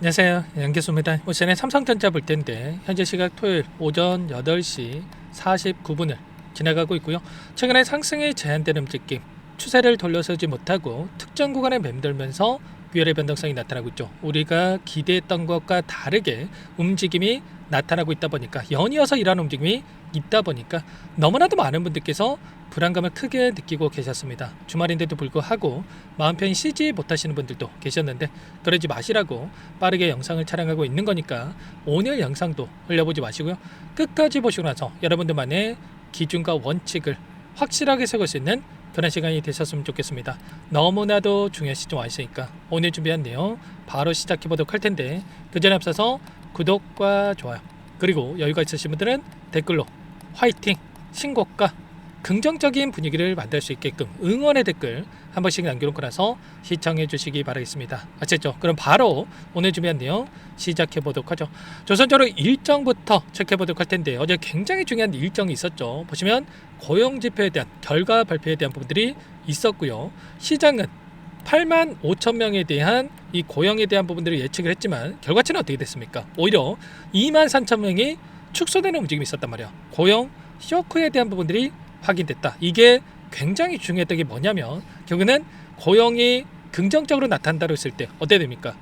안녕하세요, 양기수입니다. 오전에 삼성전자 볼 텐데 현재 시각 토요일 오전 8시 49분을 지나가고 있고요. 최근에 상승이 제한되는 움직임, 추세를 돌려서지 못하고 특정 구간에 맴돌면서 위험의 변동성이 나타나고 있죠. 우리가 기대했던 것과 다르게 움직임이 나타나고 있다 보니까, 연이어서 이러한 움직임이 있다 보니까 너무나도 많은 분들께서 불안감을 크게 느끼고 계셨습니다. 주말인데도 불구하고 마음 편히 쉬지 못하시는 분들도 계셨는데, 그러지 마시라고 빠르게 영상을 촬영하고 있는 거니까 오늘 영상도 흘려보지 마시고요. 끝까지 보시고 나서 여러분들만의 기준과 원칙을 확실하게 세울 수 있는 그런 시간이 되셨으면 좋겠습니다. 너무나도 중요한 시점 와 있으니까 오늘 준비한 내용 바로 시작해 보도록 할 텐데, 그 전에 앞서서 구독과 좋아요, 그리고 여유가 있으신 분들은 댓글로 화이팅, 신고가, 긍정적인 분위기를 만들 수 있게끔 응원의 댓글 한 번씩 남겨놓고 나서 시청해 주시기 바라겠습니다. 아셨죠? 그럼 바로 오늘 준비한 내용 시작해 보도록 하죠. 조선적으로 일정부터 체크해 보도록 할 텐데, 어제 굉장히 중요한 일정이 있었죠. 보시면 고용지표에 대한 결과 발표에 대한 부분들이 있었고요. 시장은 8만 5천 명에 대한 이 고용에 대한 부분들을 예측을 했지만 결과치는 어떻게 됐습니까? 오히려 2만 3천 명이 축소되는 움직임이 있었단 말이에요. 고용 쇼크에 대한 부분들이 확인됐다. 이게 굉장히 중요했던 게 뭐냐면, 결국에는 고용이 긍정적으로 나타난다고 했을 때 어떻게 됩니까?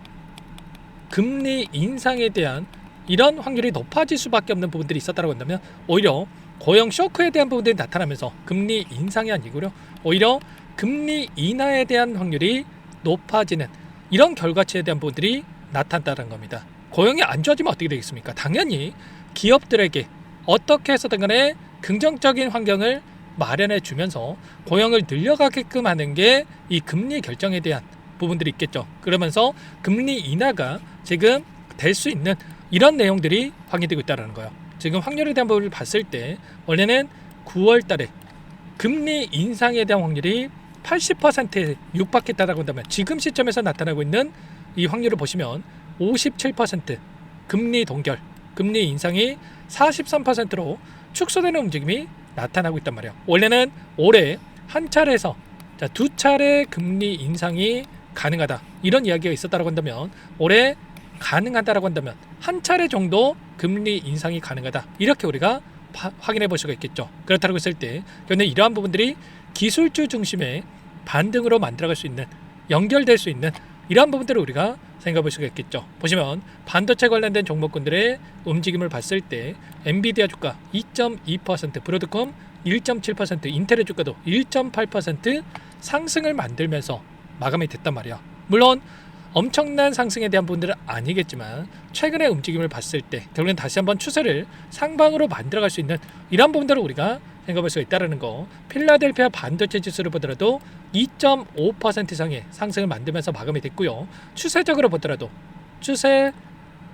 금리 인상에 대한 이런 확률이 높아질 수밖에 없는 부분들이 있었다고 한다면, 오히려 고용 쇼크에 대한 부분들이 나타나면서 금리 인상이 아니고요, 오히려 금리 인하에 대한 확률이 높아지는 이런 결과치에 대한 부분들이 나타난다는 겁니다. 고용이 안 좋아지면 어떻게 되겠습니까? 당연히 기업들에게 어떻게 해서든 간에 긍정적인 환경을 마련해 주면서 고용을 늘려가게끔 하는 게 이 금리 결정에 대한 부분들이 있겠죠. 그러면서 금리 인하가 지금 될 수 있는 이런 내용들이 확인되고 있다는 거예요. 지금 확률에 대한 부분을 봤을 때 원래는 9월 달에 금리 인상에 대한 확률이 80%에 육박했다라고 한다면, 지금 시점에서 나타나고 있는 이 확률을 보시면 57%, 금리 동결, 금리 인상이 43%로 축소되는 움직임이 나타나고 있단 말이에요. 원래는 올해 한 차례에서 두 차례 금리 인상이 가능하다, 이런 이야기가 있었다고 한다면, 올해 가능하다라고 한다면 한 차례 정도 금리 인상이 가능하다, 이렇게 우리가 확인해 볼 수가 있겠죠. 그렇다고 했을 때 그런데 이러한 부분들이 기술주 중심의 반등으로 만들어갈 수 있는, 연결될 수 있는 이러한 부분들을 우리가 생각해 볼 수가 있겠죠. 보시면 반도체 관련된 종목군들의 움직임을 봤을 때 엔비디아 주가 2.2%, 브로드컴 1.7%, 인텔의 주가도 1.8% 상승을 만들면서 마감이 됐단 말이야. 물론 엄청난 상승에 대한 부분들은 아니겠지만 최근의 움직임을 봤을 때 결국엔 다시 한번 추세를 상방으로 만들어갈 수 있는 이런 부분들을 우리가 생각할 수가 있다는 거. 필라델피아 반도체 지수를 보더라도 2.5% 이상의 상승을 만들면서 마감이 됐고요. 추세적으로 보더라도 추세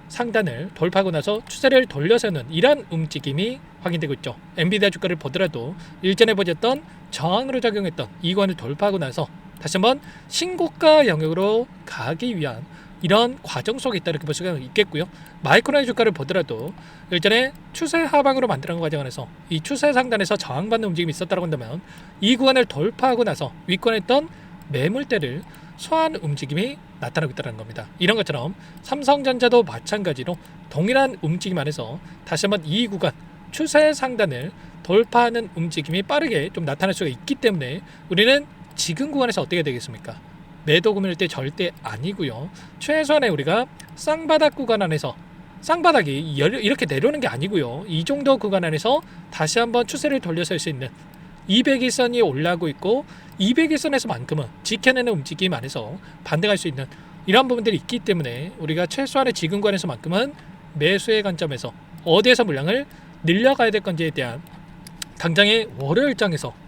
상단을 돌파하고 나서 추세를 돌려서는 이런 움직임이 확인되고 있죠. 엔비디아 주가를 보더라도 일전에 보셨던 저항으로 작용했던 이관을 돌파하고 나서 다시 한번 신고가 영역으로 가기 위한 이런 과정 속에 있다, 이렇게 볼 수가 있겠고요. 마이크론의 주가를 보더라도 일전에 추세 하방으로 만드는 과정 안에서 이 추세 상단에서 저항받는 움직임이 있었다고 한다면, 이 구간을 돌파하고 나서 윗권에 있던 매물대를 소화하는 움직임이 나타나고 있다는 겁니다. 이런 것처럼 삼성전자도 마찬가지로 동일한 움직임 안에서 다시 한번 이 구간 추세 상단을 돌파하는 움직임이 빠르게 좀 나타날 수가 있기 때문에 우리는 지금 구간에서 어떻게 되겠습니까? 매도 구매할 때 절대 아니고요. 최소한의 우리가 쌍바닥 구간 안에서, 쌍바닥이 이렇게 내려오는 게 아니고요, 이 정도 구간 안에서 다시 한번 추세를 돌려설 수 있는 200일선이 올라오고 있고 200일선에서만큼은 지켜내는 움직임 안에서 반등할 수 있는 이런 부분들이 있기 때문에 우리가 최소한의 지금 구간에서만큼은 매수의 관점에서 어디에서 물량을 늘려가야 될 건지에 대한 당장의 월요일장에서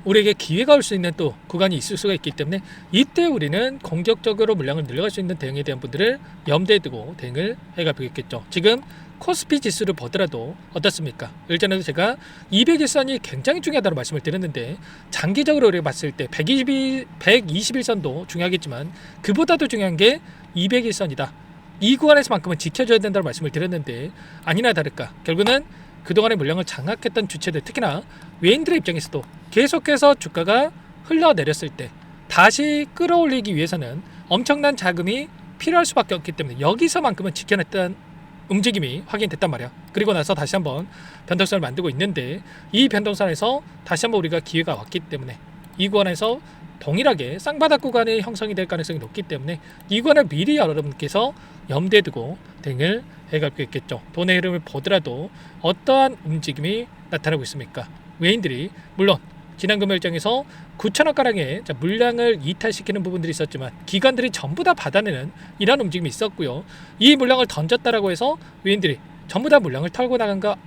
우리에게 기회가 올 수 있는 또 구간이 있을 수가 있기 때문에, 이때 우리는 공격적으로 물량을 늘려갈 수 있는 대응에 대한 분들을 염두에 두고 대응을 해가보겠죠. 지금 코스피 지수를 보더라도 어떻습니까? 일전에도 제가 200일선이 굉장히 중요하다고 말씀을 드렸는데, 장기적으로 우리가 봤을 때 121선도 중요하겠지만 그보다도 중요한 게 200일선이다. 이 구간에서만큼은 지켜줘야 된다고 말씀을 드렸는데, 아니나 다를까 결국은 그동안의 물량을 장악했던 주체들, 특히나 외인들의 입장에서도 계속해서 주가가 흘러내렸을 때 다시 끌어올리기 위해서는 엄청난 자금이 필요할 수밖에 없기 때문에 여기서만큼은 지켜냈던 움직임이 확인됐단 말이야. 그리고 나서 다시 한번 변동선을 만들고 있는데 이 변동선에서 다시 한번 우리가 기회가 왔기 때문에 이 구간에서 동일하게 쌍바닥 구간이 형성이 될 가능성이 높기 때문에 이 구간을 미리 여러분께서 염두에 두고 대응을 해갈 수 있겠죠. 돈의 흐름을 보더라도 어떠한 움직임이 나타나고 있습니까? 외인들이 물론 지난 금요일장에서 9천원가량의 물량을 이탈시키는 부분들이 있었지만 기관들이 전부 다 받아내는 이런 움직임이 있었고요. 이 물량을 던졌다라고 해서 외인들이 전부 다 물량을 털고 나간 거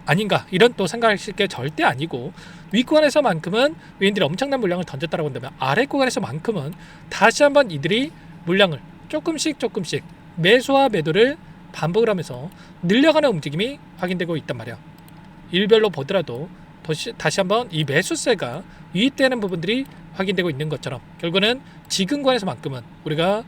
아닌가 이런 또 생각하실 게 절대 아니고 윗구간에서만큼은 외인들이 엄청난 물량을 던졌다라고 한다면 아랫구간에서만큼은 다시 한번 이들이 물량을 조금씩 매수와 매도를 반복을 하면서 늘려가는 움직임이 확인되고 있단 말이야. 일별로 보더라도 다시 한번 이 매수세가 유입되는 부분들이 확인되고 있는 것처럼 결국은 지금 구간에서만큼은 우리가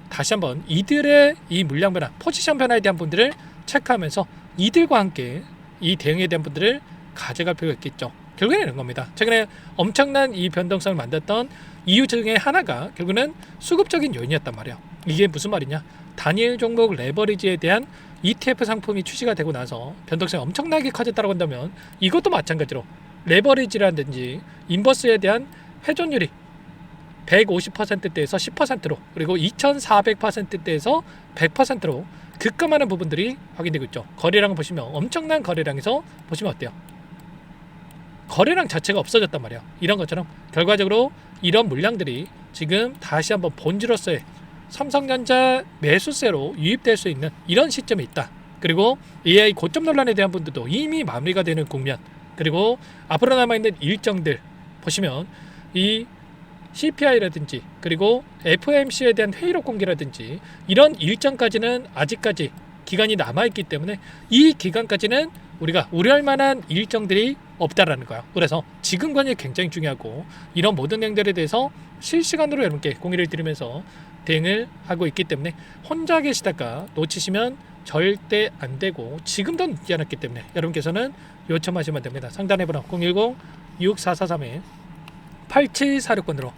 다시 한번 이들의 이 물량 변화, 포지션 변화에 대한 분들을 체크하면서 이들과 함께 이 대응에 대한 분들을 가져갈 필요가 있겠죠. 결국에는 이런 겁니다. 최근에 엄청난 이 변동성을 만들었던 이유 중에 하나가 결국은 수급적인 요인이었단 말이야. 이게 무슨 말이냐? 단일 종목 레버리지에 대한 ETF 상품이 출시가 되고 나서 변동성이 엄청나게 커졌다고 한다면 이것도 마찬가지로 레버리지라든지 인버스에 대한 회전율이 150%대에서 10%로 그리고 2400%대에서 100%로 급감하는 부분들이 확인되고 있죠. 거래량을 보시면 엄청난 거래량에서 보시면 어때요? 거래량 자체가 없어졌단 말이야. 이런 것처럼 결과적으로 이런 물량들이 지금 다시 한번 본질로서의 삼성전자 매수세로 유입될 수 있는 이런 시점에 있다. 그리고 AI 고점 논란에 대한 분들도 이미 마무리가 되는 국면, 그리고 앞으로 남아있는 일정들 보시면 이 CPI라든지 그리고 FOMC에 대한 회의록 공개라든지 이런 일정까지는 아직까지 기간이 남아있기 때문에 이 기간까지는 우리가 우려할 만한 일정들이 없다라는 거야. 그래서 지금 관이 굉장히 중요하고 이런 모든 행들에 대해서 실시간으로 여러분께 공유를 드리면서 대응을 하고 있기 때문에 혼자 계시다가 놓치시면 절대 안 되고 지금도 늦지 않았기 때문에 여러분께서는 요청하시면 됩니다. 상단에 번호 010-6443-8746번으로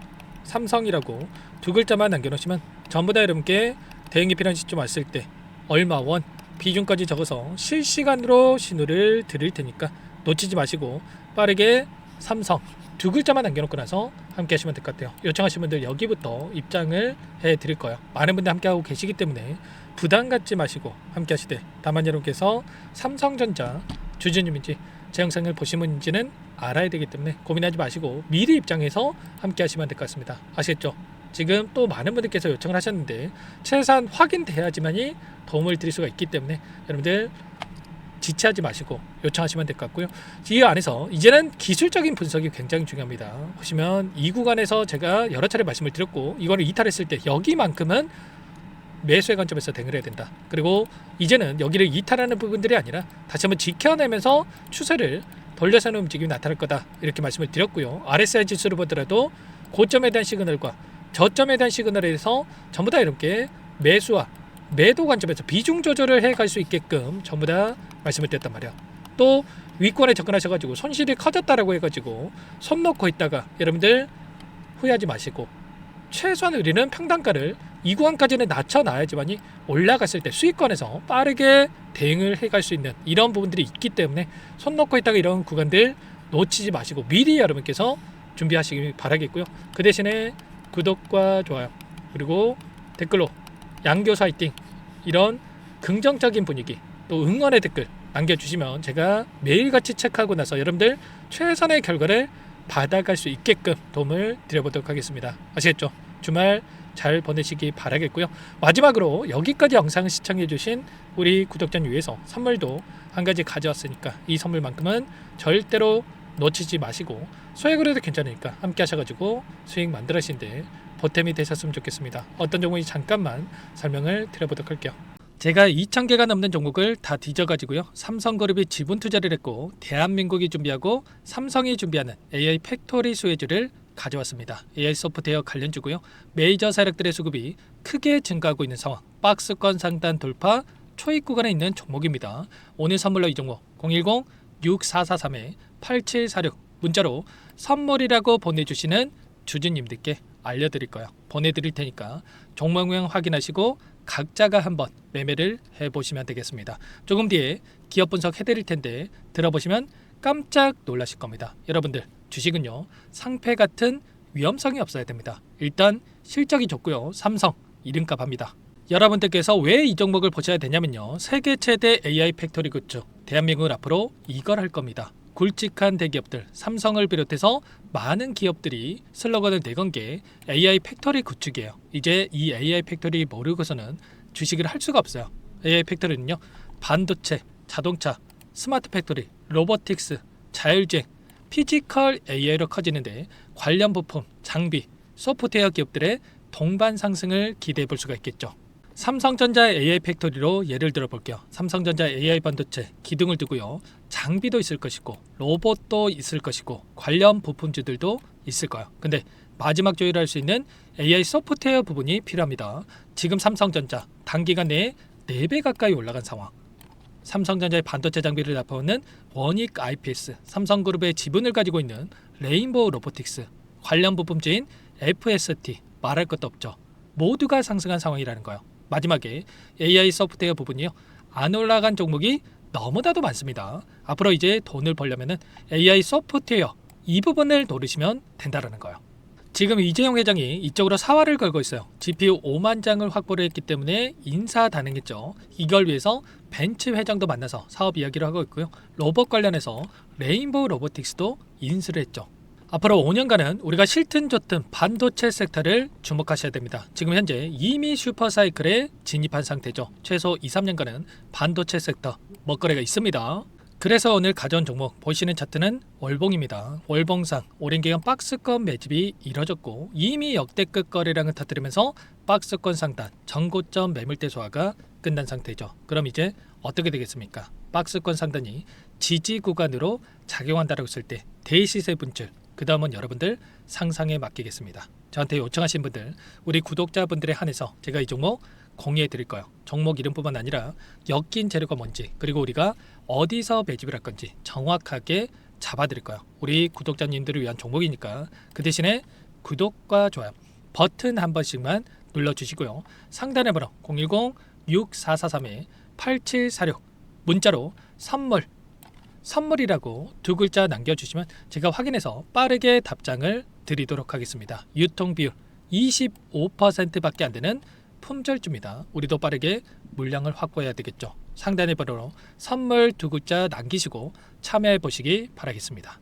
삼성이라고 두 글자만 남겨놓으시면 전부 다 여러분께 대응이 필요한 시점 왔을 때 얼마 원 비중까지 적어서 실시간으로 신호를 드릴 테니까 놓치지 마시고 빠르게 삼성 두 글자만 남겨놓고 나서 함께 하시면 될 것 같아요. 요청하신 분들 여기부터 입장을 해드릴 거예요. 많은 분들 함께하고 계시기 때문에 부담 갖지 마시고 함께 하시되 다만 여러분께서 삼성전자 주주님인지 제 영상을 보신 분인지는 알아야 되기 때문에 고민하지 마시고 미리 입장해서 함께 하시면 될 것 같습니다. 아시겠죠? 지금 또 많은 분들께서 요청을 하셨는데 최소한 확인돼야지만이 도움을 드릴 수가 있기 때문에 여러분들 지체하지 마시고 요청하시면 될 것 같고요. 이 안에서 이제는 기술적인 분석이 굉장히 중요합니다. 보시면 이 구간에서 제가 여러 차례 말씀을 드렸고 이거를 이탈했을 때 여기만큼은 매수의 관점에서 대응을 해야 된다. 그리고 이제는 여기를 이탈하는 부분들이 아니라 다시 한번 지켜내면서 추세를 돌려서는 움직임이 나타날 거다. 이렇게 말씀을 드렸고요. RSI 지수를 보더라도 고점에 대한 시그널과 저점에 대한 시그널에서 전부 다 이렇게 매수와 매도 관점에서 비중 조절을 해갈 수 있게끔 전부 다 말씀을 드렸단 말이야. 또 위권에 접근하셔가지고 손실이 커졌다라고 해가지고 손 놓고 있다가 여러분들 후회하지 마시고 최소한 우리는 평단가를 이 구간까지는 낮춰놔야지만이 올라갔을 때 수익권에서 빠르게 대응을 해갈 수 있는 이런 부분들이 있기 때문에 손 놓고 있다가 이런 구간들 놓치지 마시고 미리 여러분께서 준비하시길 바라겠고요. 그 대신에 구독과 좋아요 그리고 댓글로 양교수 화이팅 이런 긍정적인 분위기 또 응원의 댓글 남겨주시면 제가 매일같이 체크하고 나서 여러분들 최선의 결과를 받아갈 수 있게끔 도움을 드려보도록 하겠습니다. 아시겠죠? 주말 잘 보내시기 바라겠고요. 마지막으로 여기까지 영상을 시청해주신 우리 구독자님 위해서 선물도 한 가지 가져왔으니까 이 선물만큼은 절대로 놓치지 마시고 소액으로 해도 괜찮으니까 함께 하셔가지고 수익 만들으시는데 보탬이 되셨으면 좋겠습니다. 어떤 종목인지 잠깐만 설명을 드려보도록 할게요. 제가 2,000개가 넘는 종목을 다 뒤져가지고요. 삼성그룹이 지분 투자를 했고 대한민국이 준비하고 삼성이 준비하는 AI 팩토리 수혜주를 가져왔습니다. AI 소프트웨어 관련주고요. 메이저 세력들의 수급이 크게 증가하고 있는 상황. 박스권 상단 돌파 초입 구간에 있는 종목입니다. 오늘 선물로 이 종목 010-6443-8746 문자로 선물이라고 보내주시는 주주님들께 알려드릴 거예요. 보내드릴 테니까 종목명 확인하시고 각자가 한번 매매를 해보시면 되겠습니다. 조금 뒤에 기업 분석 해드릴 텐데 들어보시면 깜짝 놀라실 겁니다. 여러분들 주식은요 상패 같은 위험성이 없어야 됩니다. 일단 실적이 좋고요. 삼성 이름값 합니다. 여러분들께서 왜 이 종목을 보셔야 되냐면요. 세계 최대 AI 팩토리 구축 대한민국은 앞으로 이걸 할 겁니다. 굵직한 대기업들 삼성을 비롯해서 많은 기업들이 슬로건을 내건 게 AI 팩토리 구축이에요. 이제 이 AI 팩토리 모르고서는 주식을 할 수가 없어요. AI 팩토리는요 반도체, 자동차, 스마트 팩토리, 로보틱스, 자율주행, 피지컬 AI로 커지는데 관련 부품, 장비, 소프트웨어 기업들의 동반 상승을 기대해 볼 수가 있겠죠. 삼성전자 AI 팩토리로 예를 들어 볼게요. 삼성전자 AI 반도체 기둥을 두고요. 장비도 있을 것이고 로봇도 있을 것이고 관련 부품주들도 있을 거예요. 근데 마지막 조율할 수 있는 AI 소프트웨어 부분이 필요합니다. 지금 삼성전자 단기간 내에 4배 가까이 올라간 상황. 삼성전자의 반도체 장비를 납품하는 원익 IPS, 삼성그룹의 지분을 가지고 있는 레인보우 로보틱스, 관련 부품주인 FST 말할 것도 없죠. 모두가 상승한 상황이라는 거예요. 마지막에 AI 소프트웨어 부분이요. 안 올라간 종목이 너무나도 많습니다. 앞으로 이제 돈을 벌려면 AI 소프트웨어 이 부분을 노리시면 된다는 거예요. 지금 이재용 회장이 이쪽으로 사활을 걸고 있어요. GPU 5만 장을 확보를 했기 때문에 인사단행했죠. 이걸 위해서 벤츠 회장도 만나서 사업 이야기를 하고 있고요. 로봇 관련해서 레인보우 로보틱스도 인수를 했죠. 앞으로 5년간은 우리가 싫든 좋든 반도체 섹터를 주목하셔야 됩니다. 지금 현재 이미 슈퍼사이클에 진입한 상태죠. 최소 2-3년간은 반도체 sek터 먹거리가 있습니다. 그래서 오늘 가져온 종목 보시는 차트는 월봉입니다. 월봉상 오랜 기간 박스권 매집이 이뤄졌고 이미 역대급 거래량을 터뜨리면서 박스권 상단 전고점 매물대 소화가 끝난 상태죠. 그럼 이제 어떻게 되겠습니까? 박스권 상단이 지지 구간으로 작용한다고 했을 때 대시세 분출 그 다음은 여러분들 상상에 맡기겠습니다. 저한테 요청하신 분들 우리 구독자분들에 한해서 제가 이 종목 공유해 드릴 거예요. 종목 이름뿐만 아니라 엮인 재료가 뭔지 그리고 우리가 어디서 매집을 할 건지 정확하게 잡아 드릴 거예요. 우리 구독자님들을 위한 종목이니까 그 대신에 구독과 좋아요 버튼 한 번씩만 눌러주시고요. 상단의 번호 010-6443-8746 문자로 선물이라고 2글자 남겨주시면 제가 확인해서 빠르게 답장을 드리도록 하겠습니다. 유통비율 25%밖에 안 되는 품절주입니다. 우리도 빠르게 물량을 확보해야 되겠죠. 상단의 번호로 선물 2글자 남기시고 참여해 보시기 바라겠습니다.